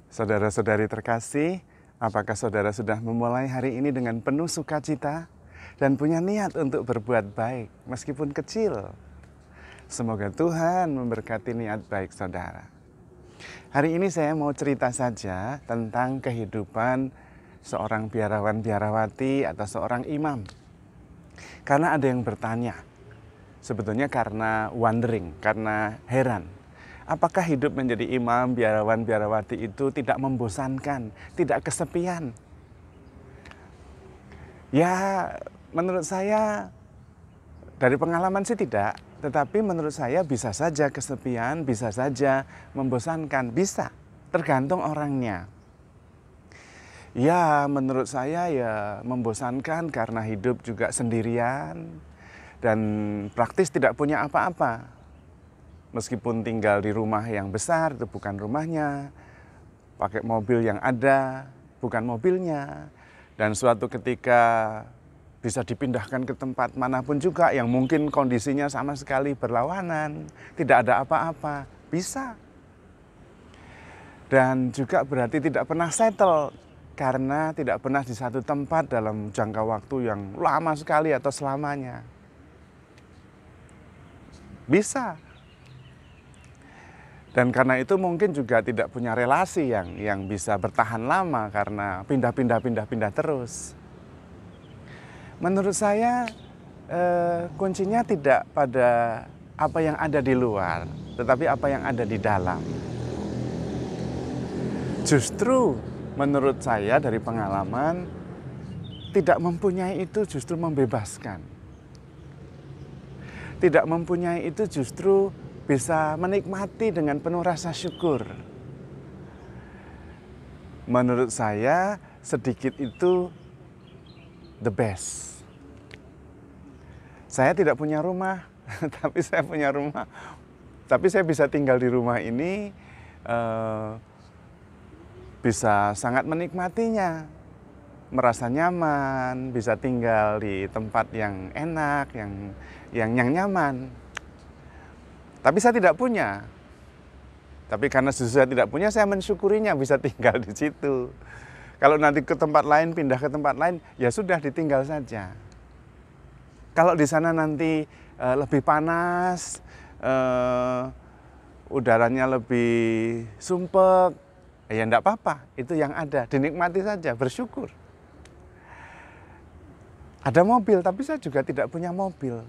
Saudara-saudari terkasih, apakah saudara sudah memulai hari ini dengan penuh sukacita dan punya niat untuk berbuat baik meskipun kecil? Semoga Tuhan memberkati niat baik saudara. Hari ini saya mau cerita saja tentang kehidupan seorang biarawan-biarawati atau seorang imam. Karena ada yang bertanya, sebetulnya karena wondering, karena heran. Apakah hidup menjadi imam, biarawan, biarawati itu tidak membosankan, tidak kesepian? Ya, menurut saya dari pengalaman sih tidak, tetapi menurut saya bisa saja kesepian, bisa saja membosankan, bisa, tergantung orangnya. Ya, menurut saya ya membosankan karena hidup juga sendirian dan praktis tidak punya apa-apa. Meskipun tinggal di rumah yang besar, itu bukan rumahnya, pakai mobil yang ada, bukan mobilnya, dan suatu ketika bisa dipindahkan ke tempat manapun juga yang mungkin kondisinya sama sekali berlawanan, tidak ada apa-apa, bisa. Dan juga berarti tidak pernah settle, karena tidak pernah di satu tempat dalam jangka waktu yang lama sekali atau selamanya. Bisa. Dan karena itu mungkin juga tidak punya relasi yang bisa bertahan lama karena pindah terus. Menurut saya kuncinya tidak pada apa yang ada di luar, tetapi apa yang ada di dalam. Justru menurut saya dari pengalaman, tidak mempunyai itu justru membebaskan. Tidak mempunyai itu justru bisa menikmati dengan penuh rasa syukur. Menurut saya, sedikit itu the best. Saya tidak punya rumah, tapi saya punya rumah. Tapi saya bisa tinggal di rumah ini, bisa sangat menikmatinya. Merasa nyaman, bisa tinggal di tempat yang enak, yang nyaman. Tapi saya tidak punya. Tapi karena justru saya tidak punya, saya mensyukurinya bisa tinggal di situ. Kalau nanti ke tempat lain, pindah ke tempat lain, ya sudah ditinggal saja. Kalau di sana nanti lebih panas, udaranya lebih sumpek, ya enggak apa-apa. Itu yang ada, dinikmati saja, bersyukur. Ada mobil, tapi saya juga tidak punya mobil.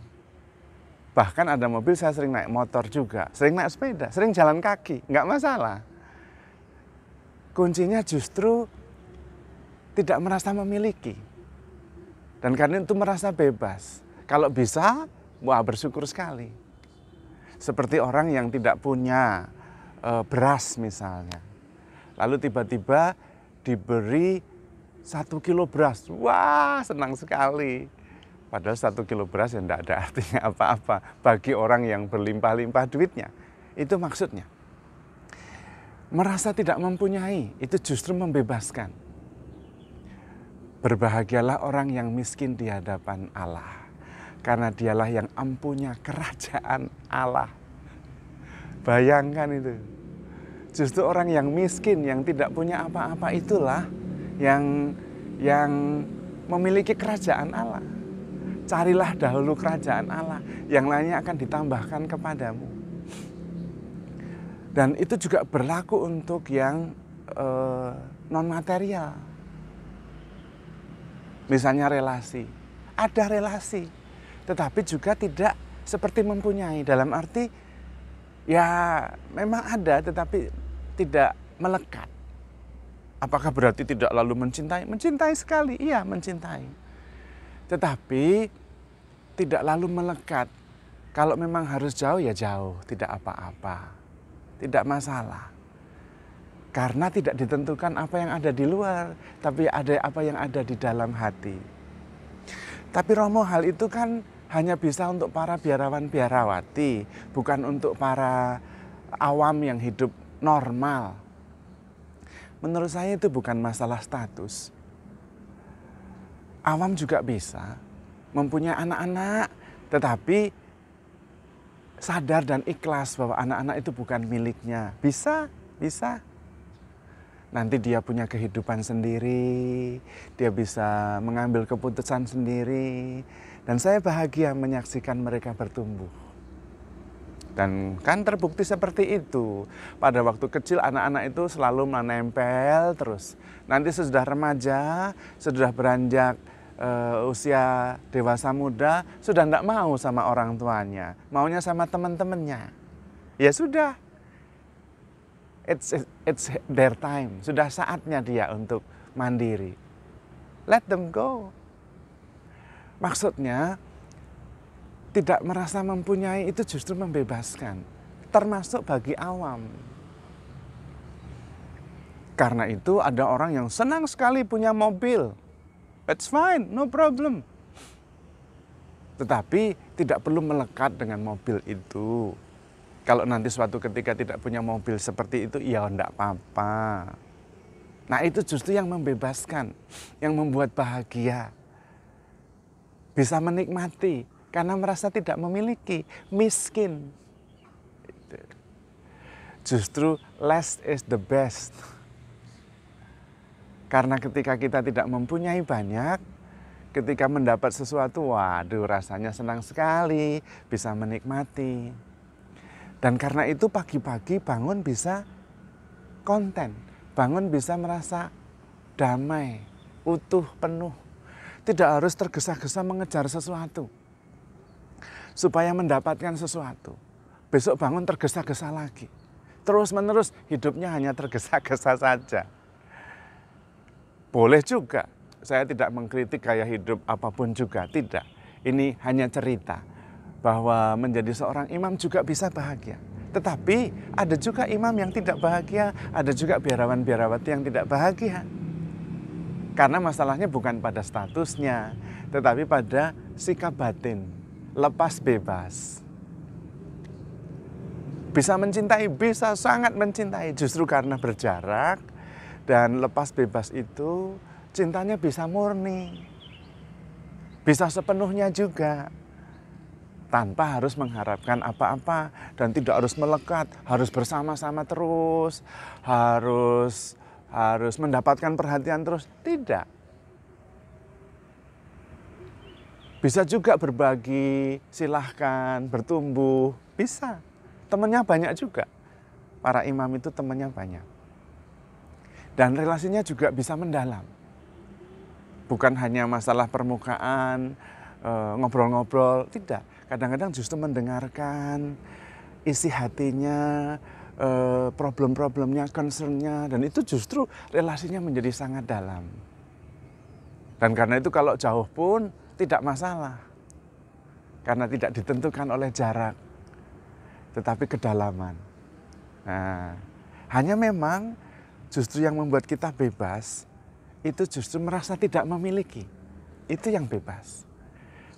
Bahkan ada mobil saya sering naik motor juga, sering naik sepeda, sering jalan kaki, nggak masalah. Kuncinya justru tidak merasa memiliki. Dan karena itu merasa bebas. Kalau bisa, wah bersyukur sekali. Seperti orang yang tidak punya beras misalnya. Lalu tiba-tiba diberi 1 kilo beras, wah senang sekali. Padahal 1 kilo beras yang tidak ada artinya apa-apa bagi orang yang berlimpah-limpah duitnya. Itu maksudnya. Merasa tidak mempunyai, itu justru membebaskan. Berbahagialah orang yang miskin di hadapan Allah. Karena dialah yang empunya kerajaan Allah. Bayangkan itu. Justru orang yang miskin, yang tidak punya apa-apa itulah yang memiliki kerajaan Allah. Carilah dahulu kerajaan Allah, yang lainnya akan ditambahkan kepadamu. Dan itu juga berlaku untuk yang non-material. Misalnya relasi. Ada relasi, tetapi juga tidak seperti mempunyai. Dalam arti, ya memang ada, tetapi tidak melekat. Apakah berarti tidak lalu mencintai? Mencintai sekali, iya mencintai. Tetapi tidak lalu melekat. Kalau memang harus jauh, ya jauh. Tidak apa-apa. Tidak masalah. Karena tidak ditentukan apa yang ada di luar. Tapi ada apa yang ada di dalam hati. Tapi Romo, hal itu kan hanya bisa untuk para biarawan-biarawati. Bukan untuk para awam yang hidup normal. Menurut saya itu bukan masalah status. Awam juga bisa mempunyai anak-anak, tetapi sadar dan ikhlas bahwa anak-anak itu bukan miliknya. Bisa. Nanti dia punya kehidupan sendiri, dia bisa mengambil keputusan sendiri. Dan saya bahagia menyaksikan mereka bertumbuh. Dan kan terbukti seperti itu. Pada waktu kecil anak-anak itu selalu menempel terus. Nanti sesudah remaja, sudah beranjak usia dewasa muda, sudah tidak mau sama orang tuanya. Maunya sama teman-temannya. Ya sudah. It's their time. Sudah saatnya dia untuk mandiri. Let them go. Maksudnya, tidak merasa mempunyai itu justru membebaskan. Termasuk bagi awam. Karena itu ada orang yang senang sekali punya mobil. That's fine, no problem. Tetapi tidak perlu melekat dengan mobil itu. Kalau nanti suatu ketika tidak punya mobil seperti itu, ya enggak apa-apa. Nah itu justru yang membebaskan, yang membuat bahagia. Bisa menikmati, karena merasa tidak memiliki, miskin. Justru less is the best. Karena ketika kita tidak mempunyai banyak, ketika mendapat sesuatu, waduh rasanya senang sekali, bisa menikmati. Dan karena itu pagi-pagi bangun bisa konten, bangun bisa merasa damai, utuh, penuh. Tidak harus tergesa-gesa mengejar sesuatu. Supaya mendapatkan sesuatu. Besok bangun tergesa-gesa lagi. Terus-menerus hidupnya hanya tergesa-gesa saja. Boleh juga, saya tidak mengkritik gaya hidup apapun juga, tidak. Ini hanya cerita. Bahwa menjadi seorang imam juga bisa bahagia. Tetapi ada juga imam yang tidak bahagia, ada juga biarawan-biarawati yang tidak bahagia. Karena masalahnya bukan pada statusnya, tetapi pada sikap batin, lepas bebas. Bisa mencintai, bisa sangat mencintai, justru karena berjarak dan lepas bebas itu cintanya bisa murni. Bisa sepenuhnya juga. Tanpa harus mengharapkan apa-apa dan tidak harus melekat, harus bersama-sama terus, harus mendapatkan perhatian terus, tidak. Bisa juga berbagi, silahkan, bertumbuh, bisa. Temannya banyak juga, para imam itu temannya banyak. Dan relasinya juga bisa mendalam. Bukan hanya masalah permukaan, ngobrol-ngobrol, tidak. Kadang-kadang justru mendengarkan isi hatinya, problem-problemnya, concern-nya, dan itu justru relasinya menjadi sangat dalam. Dan karena itu kalau jauh pun tidak masalah. Karena tidak ditentukan oleh jarak, tetapi kedalaman. Nah, hanya memang justru yang membuat kita bebas, itu justru merasa tidak memiliki. Itu yang bebas.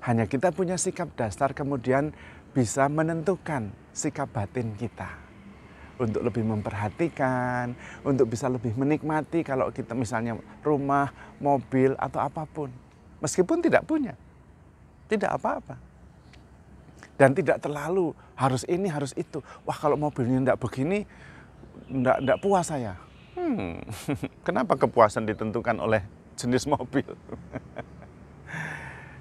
Hanya kita punya sikap dasar kemudian bisa menentukan sikap batin kita. Untuk lebih memperhatikan, untuk bisa lebih menikmati kalau kita misalnya rumah, mobil, atau apapun. Meskipun tidak punya, tidak apa-apa. Dan tidak terlalu harus ini, harus itu. Wah kalau mobilnya tidak begini, tidak puas saya. Kenapa kepuasan ditentukan oleh jenis mobil?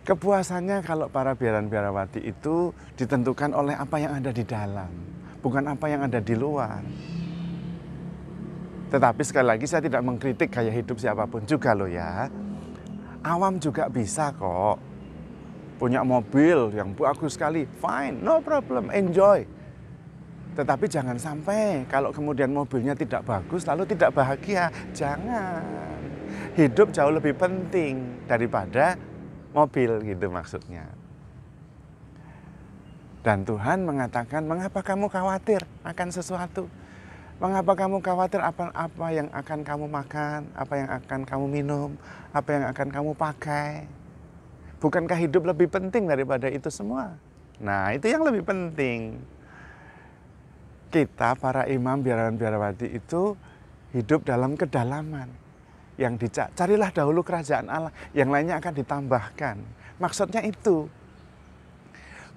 Kepuasannya kalau para biaran-biarawati itu ditentukan oleh apa yang ada di dalam, bukan apa yang ada di luar. Tetapi sekali lagi saya tidak mengkritik gaya hidup siapapun juga loh ya. Awam juga bisa kok. Punya mobil yang bagus sekali, fine, no problem, enjoy. Tetapi jangan sampai kalau kemudian mobilnya tidak bagus lalu tidak bahagia. Jangan. Hidup jauh lebih penting daripada mobil gitu maksudnya. Dan Tuhan mengatakan, mengapa kamu khawatir akan sesuatu? Mengapa kamu khawatir apa yang akan kamu makan, apa yang akan kamu minum, apa yang akan kamu pakai? Bukankah hidup lebih penting daripada itu semua? Nah, itu yang lebih penting. Kita para imam biarawan-biarawati itu hidup dalam kedalaman. Yang carilah dahulu kerajaan Allah, yang lainnya akan ditambahkan. Maksudnya itu.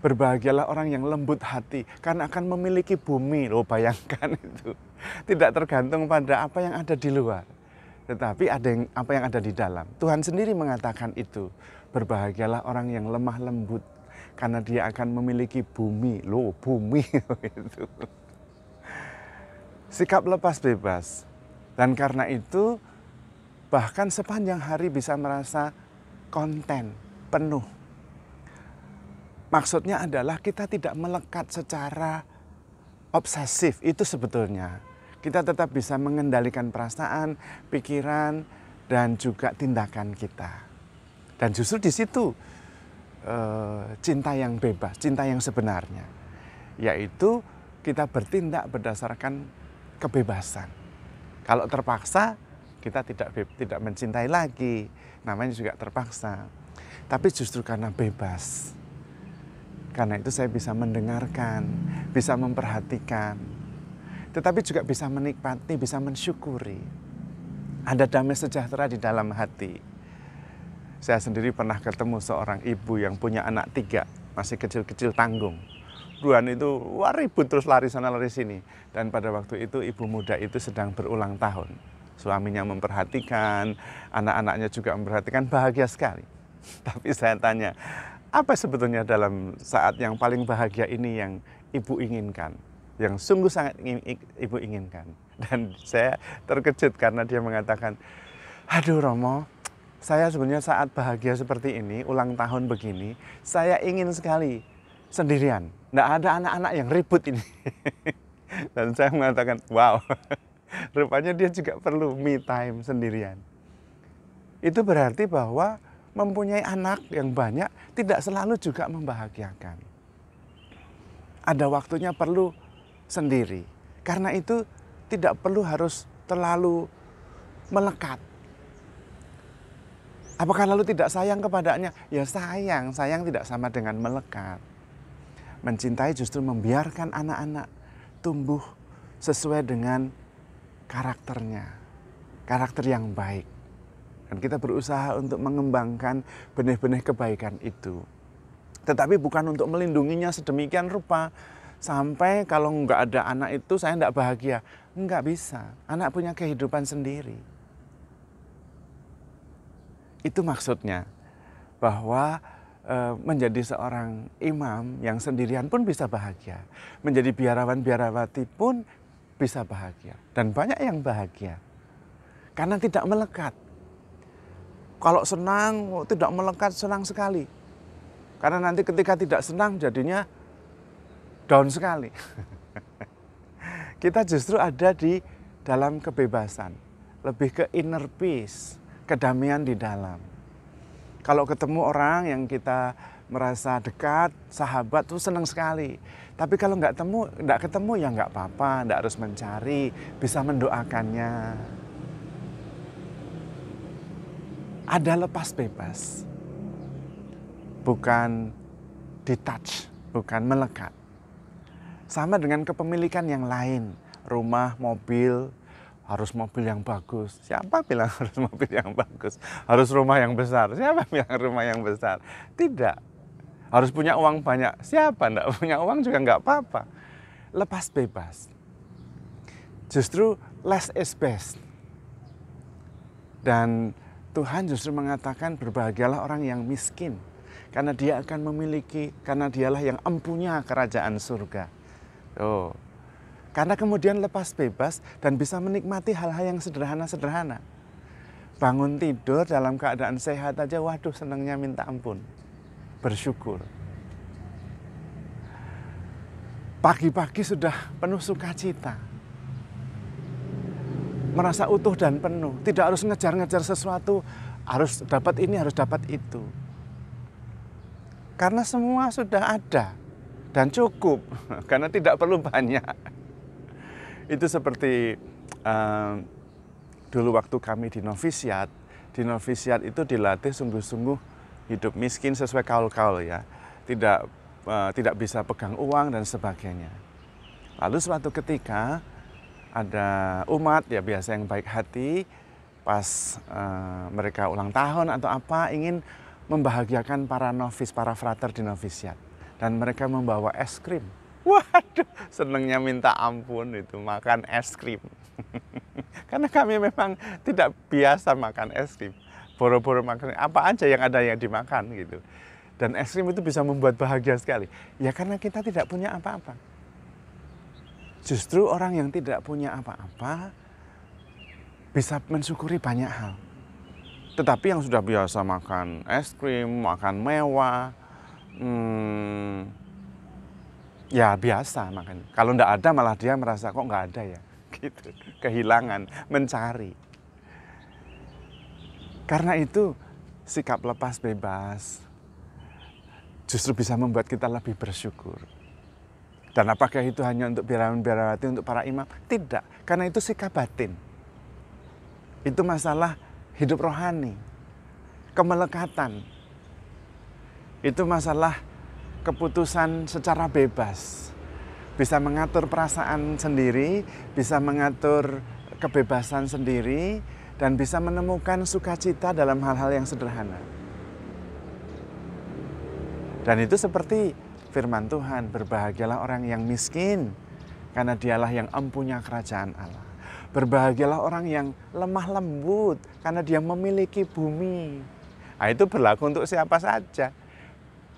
Berbahagialah orang yang lembut hati, karena akan memiliki bumi. Loh, bayangkan itu. Tidak tergantung pada apa yang ada di luar, tetapi apa yang ada di dalam. Tuhan sendiri mengatakan itu. Berbahagialah orang yang lemah lembut, karena dia akan memiliki bumi. Loh, bumi itu. Sikap lepas bebas. Dan karena itu, bahkan sepanjang hari bisa merasa konten, penuh. Maksudnya adalah kita tidak melekat secara obsesif, itu sebetulnya. Kita tetap bisa mengendalikan perasaan, pikiran, dan juga tindakan kita. Dan justru di situ cinta yang bebas, cinta yang sebenarnya. Yaitu kita bertindak berdasarkan kebebasan. Kalau terpaksa, kita tidak mencintai lagi, namanya juga terpaksa. Tapi justru karena bebas. Karena itu saya bisa mendengarkan, bisa memperhatikan, tetapi juga bisa menikmati, bisa mensyukuri. Ada damai sejahtera di dalam hati. Saya sendiri pernah ketemu seorang ibu yang punya anak 3, masih kecil-kecil tanggung. Duaan itu ribut terus lari sana lari sini. Dan pada waktu itu ibu muda itu sedang berulang tahun. Suaminya memperhatikan, anak-anaknya juga memperhatikan, bahagia sekali. Tapi saya tanya, apa sebetulnya dalam saat yang paling bahagia ini yang ibu inginkan? Yang sungguh sangat ibu inginkan. Dan saya terkejut karena dia mengatakan, aduh Romo, saya sebenarnya saat bahagia seperti ini, ulang tahun begini, saya ingin sekali sendirian. Nggak ada anak-anak yang ribut ini. Dan saya mengatakan, wow, rupanya dia juga perlu me time sendirian. Itu berarti bahwa mempunyai anak yang banyak tidak selalu juga membahagiakan. Ada waktunya perlu sendiri. Karena itu tidak perlu harus terlalu melekat. Apakah lalu tidak sayang kepadanya? Ya sayang tidak sama dengan melekat. Mencintai justru membiarkan anak-anak tumbuh sesuai dengan karakternya. Karakter yang baik. Dan kita berusaha untuk mengembangkan benih-benih kebaikan itu. Tetapi bukan untuk melindunginya sedemikian rupa. Sampai kalau nggak ada anak itu saya nggak bahagia. Nggak bisa. Anak punya kehidupan sendiri. Itu maksudnya. Bahwa menjadi seorang imam yang sendirian pun bisa bahagia. Menjadi biarawan-biarawati pun bisa bahagia. Dan banyak yang bahagia. Karena tidak melekat. Kalau senang, tidak melekat, senang sekali. Karena nanti ketika tidak senang, jadinya down sekali. Kita justru ada di dalam kebebasan. Lebih ke inner peace, kedamaian di dalam. Kalau ketemu orang yang kita merasa dekat, sahabat, tuh senang sekali. Tapi kalau nggak ketemu ya nggak apa-apa, nggak harus mencari, bisa mendoakannya. Ada lepas bebas, bukan detach, bukan melekat. Sama dengan kepemilikan yang lain, rumah, mobil, harus mobil yang bagus. Siapa bilang harus mobil yang bagus? Harus rumah yang besar. Siapa bilang rumah yang besar? Tidak. Harus punya uang banyak. Siapa enggak punya uang juga nggak apa-apa. Lepas bebas. Justru less is best. Dan Tuhan justru mengatakan berbahagialah orang yang miskin. Karena dia akan memiliki, karena dialah yang empunya kerajaan surga. Oh. Karena kemudian lepas bebas dan bisa menikmati hal-hal yang sederhana-sederhana. Bangun tidur dalam keadaan sehat aja, waduh senangnya minta ampun. Bersyukur. Pagi-pagi sudah penuh sukacita. Merasa utuh dan penuh. Tidak harus ngejar-ngejar sesuatu, harus dapat ini, harus dapat itu. Karena semua sudah ada dan cukup, karena tidak perlu banyak. Itu seperti dulu waktu kami di novisiat itu dilatih sungguh-sungguh hidup miskin sesuai kaul-kaul ya. Tidak bisa pegang uang dan sebagainya. Lalu suatu ketika ada umat ya biasa yang baik hati, pas mereka ulang tahun atau apa ingin membahagiakan para novis, para frater di novisiat. dan mereka membawa es krim. Waduh, senengnya minta ampun itu makan es krim. Karena kami memang tidak biasa makan es krim. Boro-boro makan apa aja yang ada yang dimakan gitu. Dan es krim itu bisa membuat bahagia sekali. Ya karena kita tidak punya apa-apa. Justru orang yang tidak punya apa-apa bisa mensyukuri banyak hal. Tetapi yang sudah biasa makan es krim, makan mewah, ya biasa makan. Kalau enggak ada malah dia merasa kok enggak ada ya, gitu. Kehilangan, mencari. Karena itu sikap lepas bebas justru bisa membuat kita lebih bersyukur. Dan apakah itu hanya untuk biarawan-biarawati, untuk para imam? Tidak, karena itu sikap batin. Itu masalah hidup rohani, kemelekatan. Itu masalah keputusan secara bebas, bisa mengatur perasaan sendiri, bisa mengatur kebebasan sendiri, dan bisa menemukan sukacita dalam hal-hal yang sederhana. Dan itu seperti firman Tuhan, berbahagialah orang yang miskin, karena dialah yang empunya kerajaan Allah. Berbahagialah orang yang lemah lembut, karena dia memiliki bumi. Nah, itu berlaku untuk siapa saja.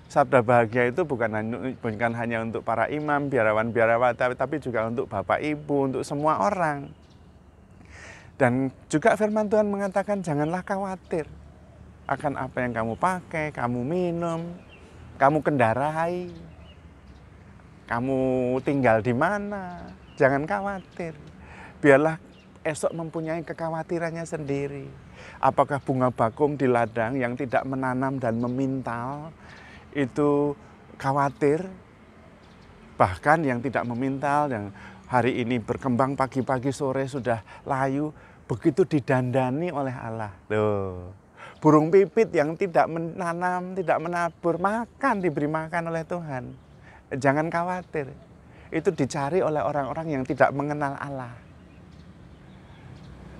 Sabda bahagia itu bukan hanya untuk para imam, biarawan-biarawati, tapi juga untuk bapak ibu, untuk semua orang. Dan juga firman Tuhan mengatakan janganlah khawatir akan apa yang kamu pakai, kamu minum, kamu kendarai, kamu tinggal di mana. Jangan khawatir. Biarlah esok mempunyai kekhawatirannya sendiri. Apakah bunga bakung di ladang yang tidak menanam dan memintal itu khawatir? Bahkan yang tidak memintal, yang hari ini berkembang pagi-pagi sore sudah layu, begitu didandani oleh Allah. Tuh. Burung pipit yang tidak menanam, tidak menabur, diberi makan oleh Tuhan. Jangan khawatir. Itu dicari oleh orang-orang yang tidak mengenal Allah.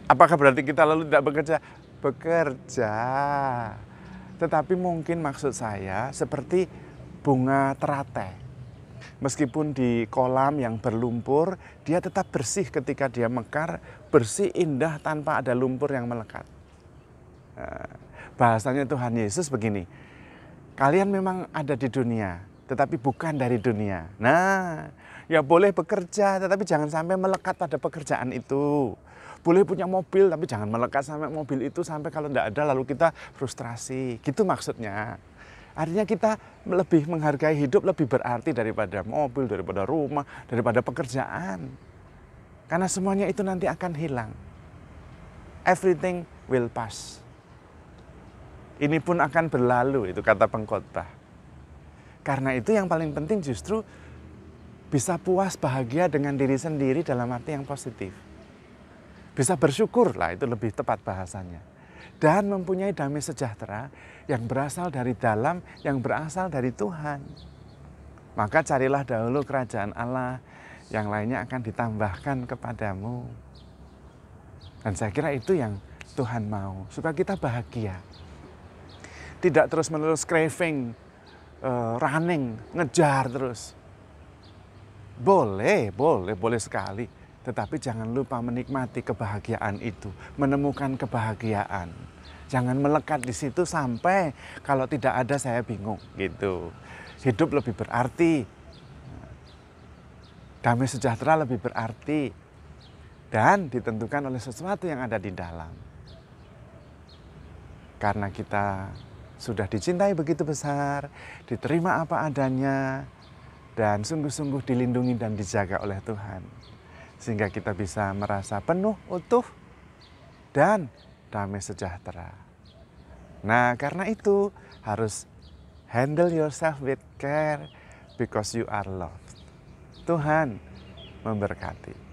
Apakah berarti kita lalu tidak bekerja? Bekerja. Tetapi mungkin maksud saya seperti bunga teratai. Meskipun di kolam yang berlumpur, dia tetap bersih ketika dia mekar, bersih, indah tanpa ada lumpur yang melekat. Bahasanya Tuhan Yesus begini, kalian memang ada di dunia, tetapi bukan dari dunia. Nah, ya boleh bekerja, tetapi jangan sampai melekat pada pekerjaan itu. Boleh punya mobil, tapi jangan melekat sampai mobil itu, sampai kalau tidak ada lalu kita frustrasi. Gitu maksudnya. Artinya kita lebih menghargai hidup, lebih berarti daripada mobil, daripada rumah, daripada pekerjaan. Karena semuanya itu nanti akan hilang. Everything will pass. Ini pun akan berlalu, itu kata pengkhotbah. Karena itu yang paling penting justru bisa puas bahagia dengan diri sendiri dalam arti yang positif. Bisa bersyukur lah, itu lebih tepat bahasanya. Dan mempunyai damai sejahtera yang berasal dari dalam, yang berasal dari Tuhan. Maka carilah dahulu kerajaan Allah, yang lainnya akan ditambahkan kepadamu. Dan saya kira itu yang Tuhan mau, supaya kita bahagia. Tidak terus-menerus craving, running, ngejar terus. Boleh sekali. Tetapi jangan lupa menikmati kebahagiaan itu, menemukan kebahagiaan. Jangan melekat di situ sampai kalau tidak ada saya bingung gitu. Hidup lebih berarti, damai sejahtera lebih berarti, dan ditentukan oleh sesuatu yang ada di dalam. Karena kita sudah dicintai begitu besar, diterima apa adanya, dan sungguh-sungguh dilindungi dan dijaga oleh Tuhan. Sehingga kita bisa merasa penuh, utuh, dan damai sejahtera. Nah, karena itu harus handle yourself with care because you are loved. Tuhan memberkati.